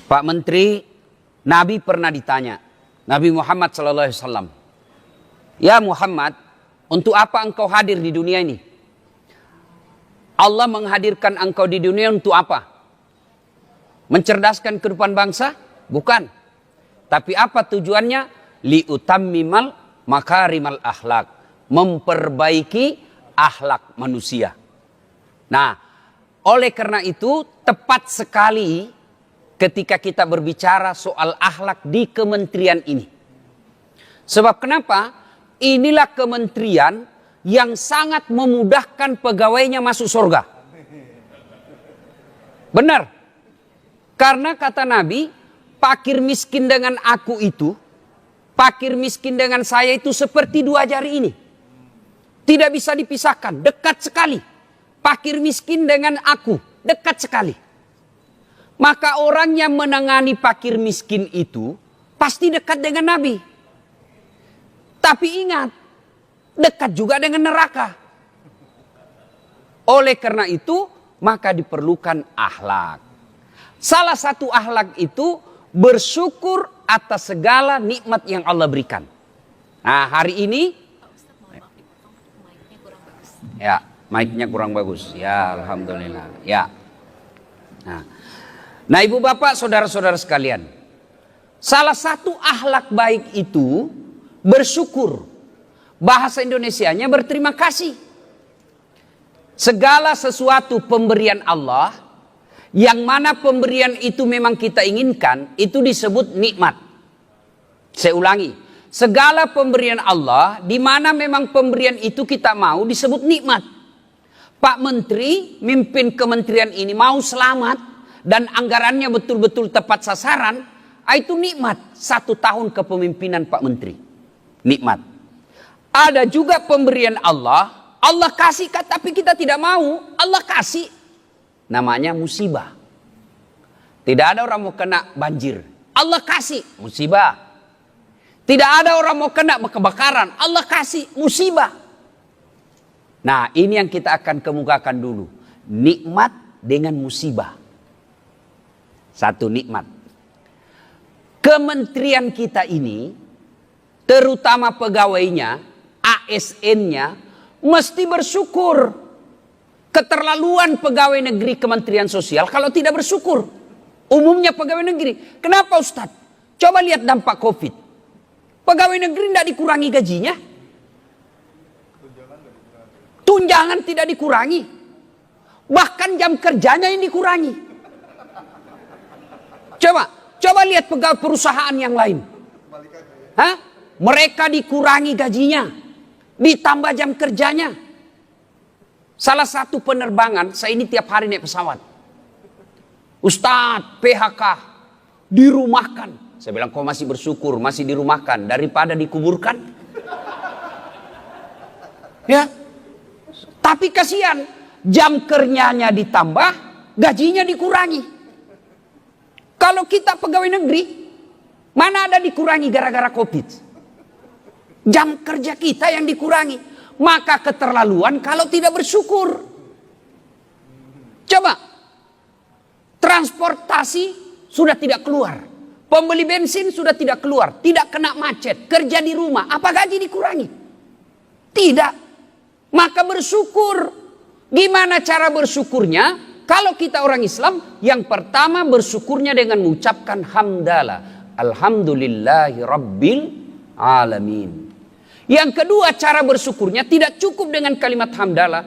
Pak Menteri, Nabi pernah ditanya, Nabi Muhammad SAW, ya Muhammad, untuk apa engkau hadir di dunia ini? Allah menghadirkan engkau di dunia untuk apa? Mencerdaskan kehidupan bangsa? Bukan. Tapi apa tujuannya? Liutammimal makarimal akhlak. Memperbaiki akhlak manusia. Nah, oleh karena itu tepat sekali ketika kita berbicara soal akhlak di kementerian ini. Sebab kenapa? Inilah kementerian yang sangat memudahkan pegawainya masuk surga. Benar. Karena kata Nabi, fakir miskin dengan aku itu, fakir miskin dengan saya itu seperti dua jari ini. Tidak bisa dipisahkan, dekat sekali. Fakir miskin dengan aku, dekat sekali. Maka orang yang menangani fakir miskin itu pasti dekat dengan Nabi. Tapi ingat, dekat juga dengan neraka. Oleh karena itu, maka diperlukan akhlak. Salah satu akhlak itu bersyukur atas segala nikmat yang Allah berikan. Nah, hari ini ya, mic-nya kurang bagus. Ya, alhamdulillah. Ya. Nah, ibu bapak, saudara-saudara sekalian, salah satu akhlak baik itu bersyukur. Bahasa Indonesianya berterima kasih. Segala sesuatu pemberian Allah, yang mana pemberian itu memang kita inginkan, itu disebut nikmat. Saya ulangi, segala pemberian Allah, di mana memang pemberian itu kita mau, disebut nikmat. Pak Menteri mimpin kementerian ini mau selamat, dan anggarannya betul-betul tepat sasaran, itu nikmat 1 tahun kepemimpinan Pak Menteri. Nikmat. Ada juga pemberian Allah, Allah kasih tapi kita tidak mau, Allah kasih. Namanya musibah. Tidak ada orang mau kena banjir, Allah kasih musibah. Tidak ada orang mau kena kebakaran, Allah kasih musibah. Nah, ini yang kita akan kemukakan dulu. Nikmat dengan musibah. Satu nikmat. Kementerian kita ini, terutama pegawainya, ASN-nya, mesti bersyukur. Keterlaluan pegawai negeri Kementerian Sosial kalau tidak bersyukur. Umumnya pegawai negeri. Kenapa Ustadz? Coba lihat dampak COVID. Pegawai negeri tidak dikurangi gajinya. Tunjangan tidak dikurangi. Bahkan jam kerjanya yang dikurangi. Coba lihat pegawai perusahaan yang lain. Hah? Mereka dikurangi gajinya, ditambah jam kerjanya. Salah satu penerbangan, saya ini tiap hari naik pesawat. Ustadz, PHK, dirumahkan. Saya bilang, kau masih bersyukur, masih dirumahkan, daripada dikuburkan. Ya, tapi kasihan, jam kerjanya ditambah, gajinya dikurangi. Kalau kita pegawai negeri, mana ada dikurangi gara-gara COVID? Jam kerja kita yang dikurangi. Maka keterlaluan kalau tidak bersyukur. Coba. Transportasi sudah tidak keluar. Pembeli bensin sudah tidak keluar. Tidak kena macet. Kerja di rumah. Apa gaji dikurangi? Tidak. Maka bersyukur. Gimana cara bersyukurnya? Kalau kita orang Islam, yang pertama bersyukurnya dengan mengucapkan hamdalah. Alhamdulillahi Rabbil Alamin. Yang kedua, cara bersyukurnya tidak cukup dengan kalimat hamdalah.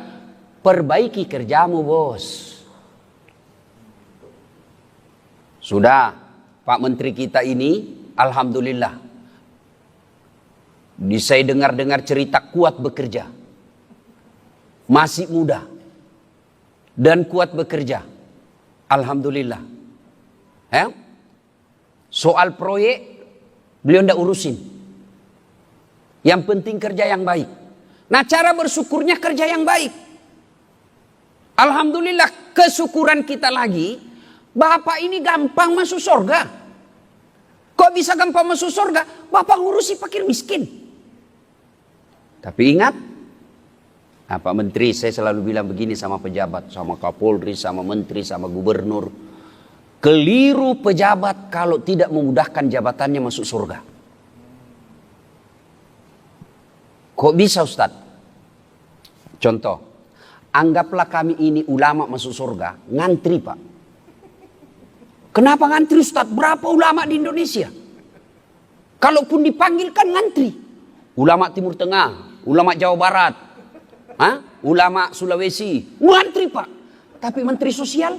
Perbaiki kerjamu, bos. Sudah, Pak Menteri kita ini, alhamdulillah. Saya dengar-dengar cerita kuat bekerja. Masih muda. Dan kuat bekerja. Alhamdulillah. Soal proyek, beliau tidak urusin. Yang penting kerja yang baik. Nah, cara bersyukurnya kerja yang baik. Alhamdulillah, kesyukuran kita lagi, Bapak ini gampang masuk surga. Kok bisa gampang masuk surga? Bapak ngurusi fakir miskin. Tapi ingat, Pak Menteri, saya selalu bilang begini sama pejabat, sama Kapolri, sama Menteri, sama Gubernur. Keliru pejabat kalau tidak memudahkan jabatannya masuk surga. Kok bisa Ustaz? Contoh, anggaplah kami ini ulama masuk surga, ngantri Pak. Kenapa ngantri Ustaz? Berapa ulama di Indonesia? Kalaupun dipanggil kan ngantri. Ulama Timur Tengah, ulama Jawa Barat, ulama Sulawesi, ngantri Pak. Tapi Menteri Sosial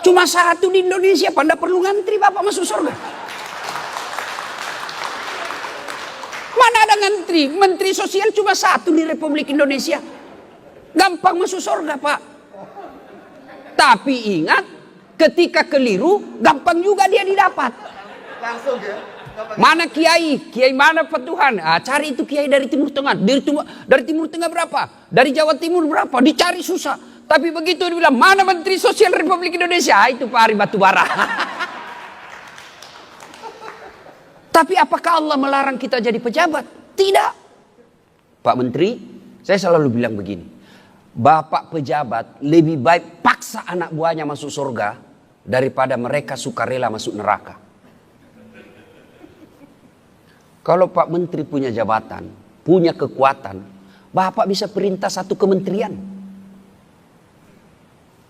cuma satu di Indonesia, Anda perlu ngantri Bapak masuk surga. Mana ada ngantri? Menteri Sosial cuma satu di Republik Indonesia. Gampang masuk surga Pak. Tapi ingat, ketika keliru, gampang juga dia didapat. Langsung ya. Mana kiai? Kiai mana petuhan? Cari itu kiai dari Timur Tengah. Dari Timur Tengah berapa? Dari Jawa Timur berapa? Dicari susah. Tapi begitu dibilang, mana Menteri Sosial Republik Indonesia? Itu Pak Ari Batubara. Tapi apakah Allah melarang kita jadi pejabat? Tidak. Pak Menteri, saya selalu bilang begini. Bapak pejabat lebih baik paksa anak buahnya masuk surga daripada mereka sukarela masuk neraka. Kalau Pak Menteri punya jabatan, punya kekuatan, Bapak bisa perintah satu kementerian.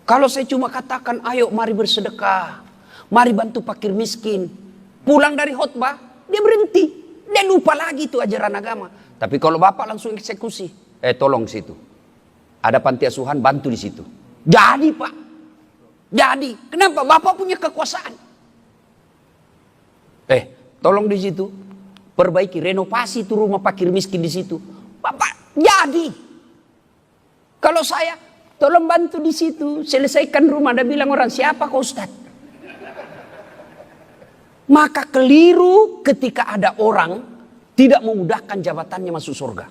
Kalau saya cuma katakan, ayo mari bersedekah, mari bantu fakir miskin. Pulang dari khotbah, dia berhenti. Dia lupa lagi itu ajaran agama. Tapi kalau Bapak langsung eksekusi, tolong situ. Ada panti asuhan, bantu di situ. Jadi Pak. Jadi, kenapa? Bapak punya kekuasaan. Tolong di situ. Perbaiki, renovasi itu rumah fakir miskin di situ. Bapak, jadi. Kalau saya, tolong bantu di situ, selesaikan rumah. Ada bilang orang, siapa kau Ustaz? Maka keliru ketika ada orang tidak memudahkan jabatannya masuk surga.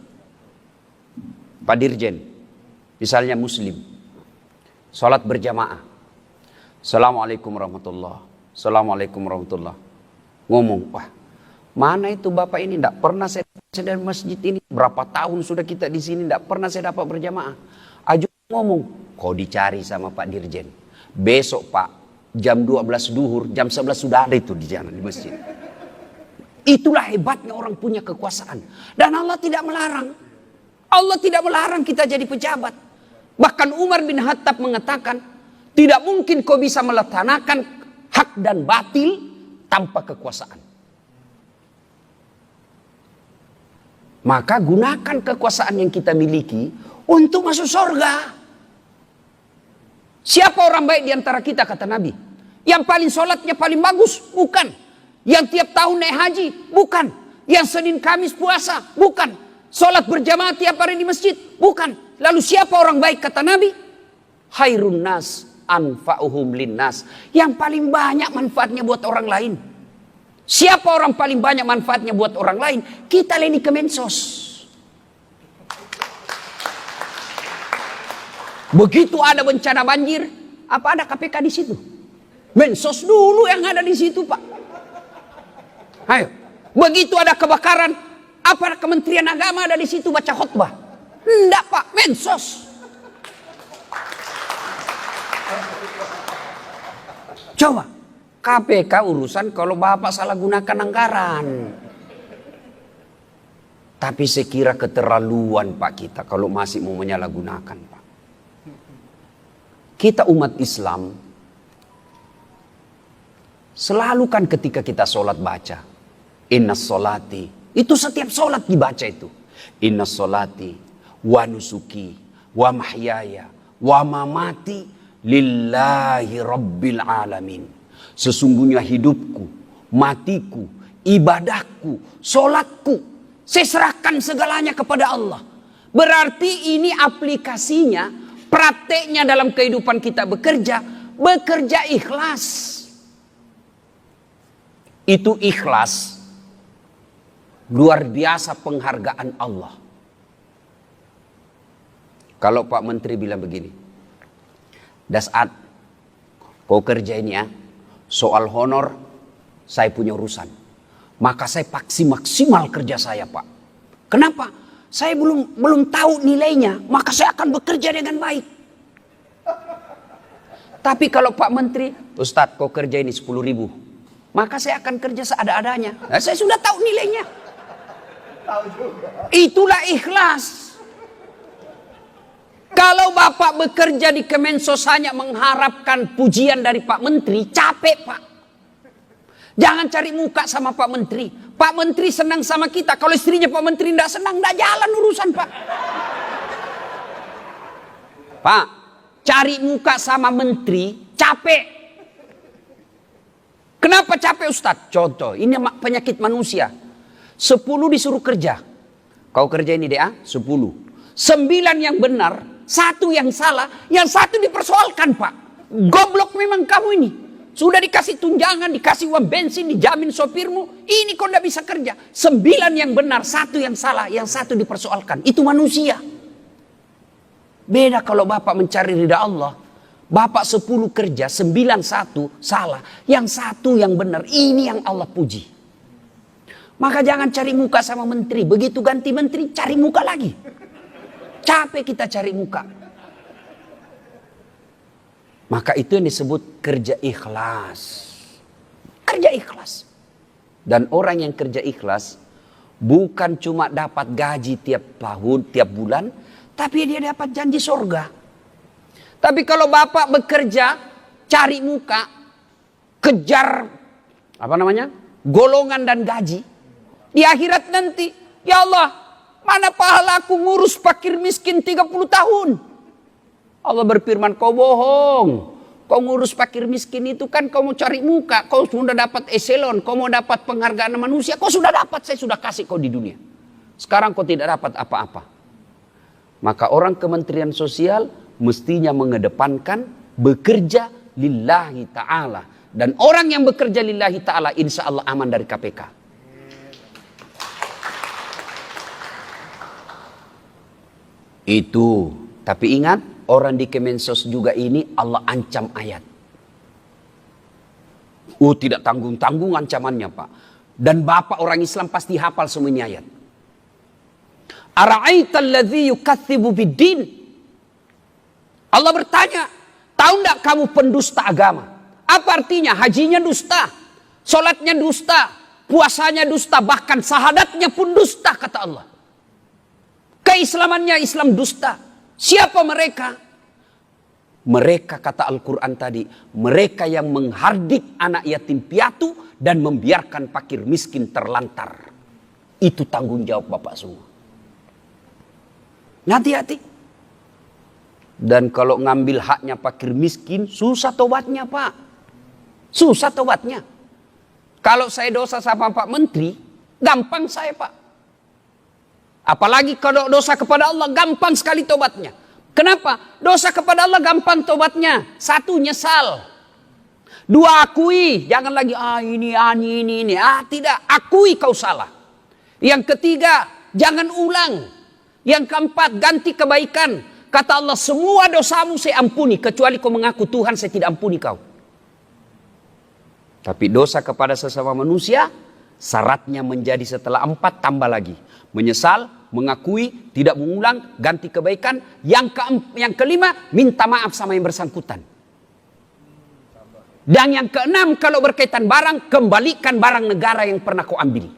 Pak Dirjen, misalnya muslim, sholat berjamaah. Assalamualaikum warahmatullahi. Assalamualaikum warahmatullahi. Ngomong, wah, mana itu Bapak ini? Tidak pernah saya dari masjid ini. Berapa tahun sudah kita di sini, tidak pernah saya dapat berjamaah. Aju ngomong, kau dicari sama Pak Dirjen. Besok Pak, jam 12 duhur, jam 11 sudah ada itu di jalan di masjid. Itulah hebatnya orang punya kekuasaan. Dan Allah tidak melarang. Allah tidak melarang kita jadi pejabat. Bahkan Umar bin Khattab mengatakan, tidak mungkin kau bisa melaksanakan hak dan batil tanpa kekuasaan. Maka gunakan kekuasaan yang kita miliki untuk masuk surga. Siapa orang baik di antara kita, kata Nabi? Yang paling sholatnya paling bagus? Bukan. Yang tiap tahun naik haji? Bukan. Yang Senin Kamis puasa? Bukan. Sholat berjamaah tiap hari di masjid? Bukan. Lalu siapa orang baik, kata Nabi? Khairun nas anfa'uhum linnas. Yang paling banyak manfaatnya buat orang lain. Siapa orang paling banyak manfaatnya buat orang lain? Kita leni ke Mensos. Begitu ada bencana banjir, apa ada KPK di situ? Mensos dulu yang ada di situ, Pak. Ayo. Begitu ada kebakaran, apa Kementerian Agama ada di situ baca khutbah? Enggak, Pak. Mensos. Coba. KPK urusan kalau Bapak salah gunakan anggaran. Tapi saya kira keterlaluan Pak kita kalau masih mau menyalahgunakan Pak. Kita umat Islam selalu kan ketika kita sholat baca inna sholati, itu setiap sholat dibaca itu inna sholati wa nusuki wa mahyaya wa mamati lillahi rabbil alamin. Sesungguhnya hidupku, matiku, ibadahku, sholatku, saya serahkan segalanya kepada Allah. Berarti ini aplikasinya, prakteknya dalam kehidupan kita bekerja ikhlas. Itu ikhlas, luar biasa penghargaan Allah. Kalau Pak Menteri bilang begini, Dasat, kau kerja ini ya, soal honor saya punya urusan. Maka saya paksi maksimal kerja saya Pak. Kenapa? Saya belum tahu nilainya, maka saya akan bekerja dengan baik. Tapi kalau Pak Menteri, Ustadz kau kerja ini 10.000, maka saya akan kerja seada-adanya. Nah, saya sudah tahu nilainya. Itulah ikhlas. Kalau Bapak bekerja di Kemensos hanya mengharapkan pujian dari Pak Menteri, capek Pak. Jangan cari muka sama Pak Menteri. Pak Menteri senang sama kita. Kalau istrinya Pak Menteri tidak senang, tidak jalan urusan Pak. Pak, cari muka sama Menteri, capek. Kenapa capek Ustadz? Contoh, ini penyakit manusia. 10 disuruh kerja. Kau kerja ini DA, 10. 9 yang benar, 1 yang salah, yang 1 dipersoalkan Pak. Goblok memang kamu ini. Sudah dikasih tunjangan, dikasih uang bensin, dijamin sopirmu. Ini kau tidak bisa kerja. 9 yang benar, 1 yang salah, yang 1 dipersoalkan. Itu manusia. Beda kalau Bapak mencari ridha Allah. Bapak 10 kerja, 9 1 salah. Yang 1 yang benar. Ini yang Allah puji. Maka jangan cari muka sama menteri. Begitu ganti menteri, cari muka lagi. Capek kita cari muka. Maka itu yang disebut kerja ikhlas. Kerja ikhlas. Dan orang yang kerja ikhlas bukan cuma dapat gaji tiap tahun, tiap bulan, tapi dia dapat janji surga. Tapi kalau Bapak bekerja, cari muka, kejar golongan dan gaji, di akhirat nanti, ya Allah, mana pahala aku ngurus fakir miskin 30 tahun? Allah berfirman, kau bohong. Kau ngurus fakir miskin itu kan kau mau cari muka. Kau sudah dapat eselon, kau mau dapat penghargaan manusia. Kau sudah dapat, saya sudah kasih kau di dunia. Sekarang kau tidak dapat apa-apa. Maka orang Kementerian Sosial mestinya mengedepankan bekerja lillahi ta'ala. Dan orang yang bekerja lillahi ta'ala insya Allah aman dari KPK. Itu. Tapi ingat, orang di Kemensos juga ini Allah ancam ayat. Tidak tanggung-tanggung ancamannya Pak. Dan Bapak orang Islam pasti hafal semua ini ayat. Ara'aital ladzi yukatsibu biddin. Allah bertanya, tahu enggak kamu pendusta agama? Apa artinya? Hajinya dusta, salatnya dusta, puasanya dusta, bahkan syahadatnya pun dusta kata Allah. Keislamannya Islam dusta. Siapa mereka? Mereka kata Al-Quran tadi, mereka yang menghardik anak yatim piatu dan membiarkan fakir miskin terlantar. Itu tanggung jawab Bapak semua. Hati-hati. Dan kalau ngambil haknya fakir miskin, susah tobatnya Pak. Susah tobatnya. Kalau saya dosa sama Pak Menteri, gampang saya Pak. Apalagi kalau dosa kepada Allah, gampang sekali tobatnya. Kenapa? Dosa kepada Allah gampang tobatnya. 1, nyesal. 2, akui. Jangan lagi, ini. Tidak, akui kau salah. Yang ketiga, jangan ulang. Yang keempat, ganti kebaikan. Kata Allah, semua dosamu saya ampuni. Kecuali kau mengaku Tuhan, saya tidak ampuni kau. Tapi dosa kepada sesama manusia, syaratnya menjadi setelah 4 tambah lagi. Menyesal, mengakui, tidak mengulang, ganti kebaikan. Yang kelima, minta maaf sama yang bersangkutan. Dan yang keenam, kalau berkaitan barang, kembalikan barang negara yang pernah kau ambil.